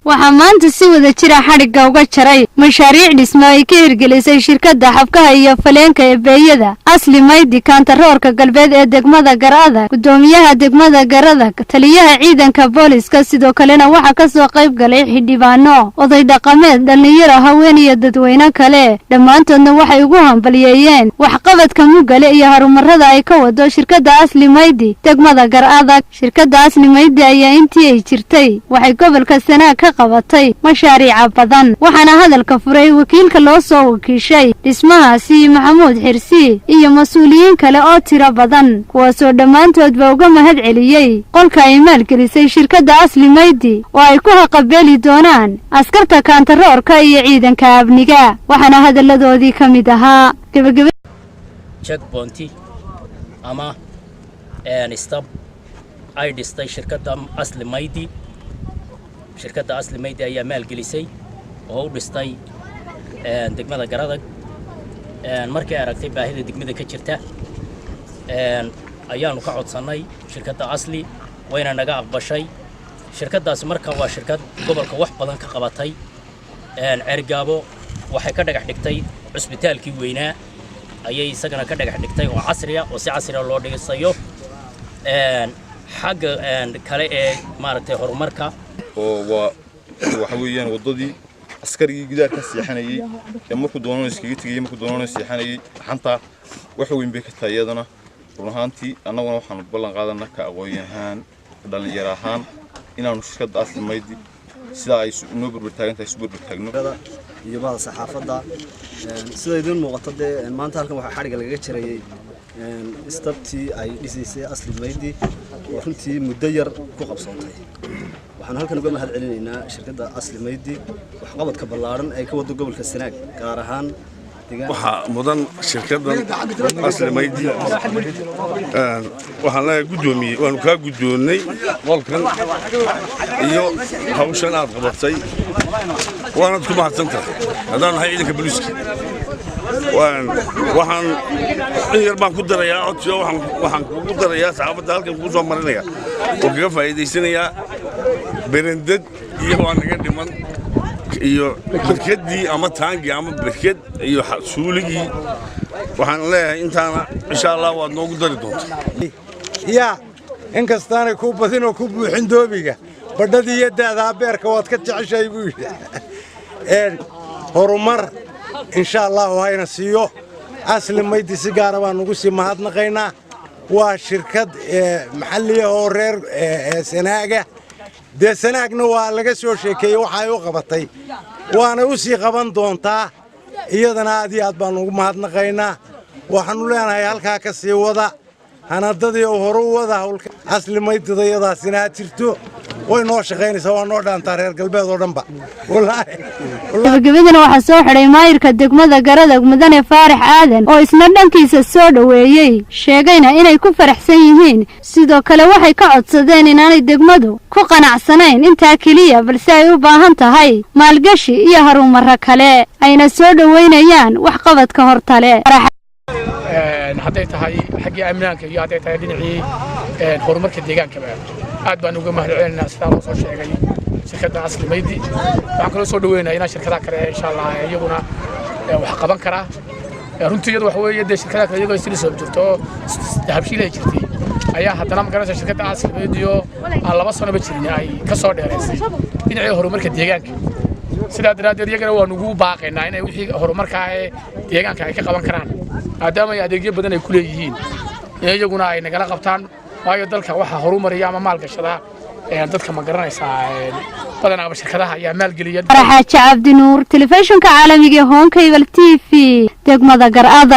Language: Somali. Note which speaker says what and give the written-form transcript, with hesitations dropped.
Speaker 1: waxaa maanta si wada jira xadhigga uga jaray mashaariic dhismo ay ka hirgelisay shirkadda xabkaha iyo faleenka ee beeyada Asli Maydi Kantaroorka galbeed ee degmada Garada gudoomiyaha degmada Garada taliyaha ciidanka booliska sidoo kalena waxa ka soo qayb galay xildhibaano oday dhaqameed dhalinyaro haween iyo dadweyne kale dhammaantoodna waxay ugu hambalyeeyeen waxqabadka mugale iyo horumarada ay ka wado shirkadda Asli Maydi degmada Garada shirkadda Asli Maydi ayaa intii ay jirtay waxay gobolka Sanaag ka qabatay mashaariic badan waxaana hadalka furay wakiilka loo soo wakiishay dhismahaasi Maxamuud Xirsi iyo mas'uuliyiin kale oo tiro badan kuwaasoo dhammaantoodba uga mahad celiyay qolka ay maalgelisay shirkadda Asli Maydi oo ay ku haqabeeli doonaan askarta Kantaroorka iyo ciidanka amniga waxaana hadaladoodii ka mid ahaa
Speaker 2: checkpoint ama stop ay dhistay shirkadda Asli Maydi shirkadda Asli Maydi ayaa maalgelisay oo u dhistay degmada Garada markii aragtay baahida degmada ka jirta ayaanu ka codsanay shirkadda Asli wayna naga aqbashay shirkaddaas marka waa shirkad gobolka wax badan ka qabatay Cergaabo waxay ka dhagax dhigtay cusbitaalkii weynaa ayay isagana ka dhagax dhigtay oo casri ah oo si casri ah loo dhisayo xagga kale ee maaragtay horumarka
Speaker 3: oo waxa weeyaan wadadii askarigii gidaarka siixanayay ee markuu doono iskaga tagay markuu doono siixanayay xanta wax weyn bay ka taayadana runaantii annaguna waxaan ballan qaadanaa ka aqoon-yahan dhalinyaro ahaan inaanu shirkadda Asli Maydi sida ay noo burburtaagantahay isu burburtaagno
Speaker 4: iyo baad saxaafadda sida idin muuqato maanta halkan waxa xariga laga jirayay istabtii ay dhisaysay Asli Maydi oo runtii muddo yar ku qabsoontay waxaan halkan uga mahad celinaynaa shirkadda Asli Maydi wax qabadka ballaaran ay ka wado gobolka Sanaag gaar ahaan
Speaker 5: waxa mudan shirkaddan Asli Maydi waxaan la guddoomiyay waan ka guddoonay qolkan iyo hawshan aad qabatay waana ku mahadsantahay hadaan hay ciidanka booliska waxaan yar baan ku darayaa codsiyo waxaan ku darayaa saxaafadda halkan ku soo marinaya oo kaga faa'iideysanayaa berendad iyo waan naga dhiman iyo barkadii ama taangi ama barkad iyo suuligii waxaan leeyahay intaana insha Allah waad noogu dari doontaa
Speaker 6: in kastaanay ku badin oo ku buuxin doobiga badhadii iyo daada beerka waad ka jeceshay buu horumar insha Allah hayna siiyo Asli Maydi si gaar ah baan ugu sii mahadnaqaynaa waa shirkad maxalli ah oo reer Sanaaga Sanaagna waa laga soo sheekeeyay waxa ay u qabatay waana u sii qaban doontaa iyadana aad iyo aad baan ugu mahadnaqaynaa waxaan u leenahay halka ka sii wada hanadadii oo hore u wada hawlka Asli Maydi dayadaasina jirto way noo shaqeynaysaa waa noo dhaantaa reer galbeed oo dhanba
Speaker 1: gabadhana waxa soo xiray maayirka degmada Garada mudane Faarax Aadan oo isna dhankiisa soo dhaweeyay sheegayna inay ku faraxsan yihiin sidoo kale waxay ka codsadeen inaanay degmadu ku qanacsanayn inta kaliya balse ay u baahan tahay maalgashi iyo horumar kale ayna soo dhaweynayaan wax qabadka hortale
Speaker 7: hadday tahay xagii amnaanka iyo hadday tahay dhinacii horumarka deegaanka aad baan uga mahad celinaynaa sida loo soo sheegay shirkadda Asli Maydi waxaan kala soo dhaweynayaa in shirkadaha kale insha Allah iyaguna wax qaban kara runtii iyadu wax weeye shirkadaha kale iyagoo isla soo jirto habshiilay jirtay ayaa haddana magaranaysa shirkadda Asli Maydi oo aan 2 sano ba jirin ay ka soo dheereysay dhinacii horumarka deegaanka sidaa daraadeed iyagana waan ugu baaqaynaa inay wixii horumarka ee deegaanka ay ka qaban karaan maadaama ay adeegyo badan ay ku leeyihiin iyaguna ay nagala qabtaan waayo dalka waxa horumariya ama maalgashada dadka ma garanaysaa badanaa shirkadaha ayaa maalgeliya
Speaker 1: Farxaajo Cabdi Nuur telefishinka caalamiga ee Home Cable TV degmada Garada.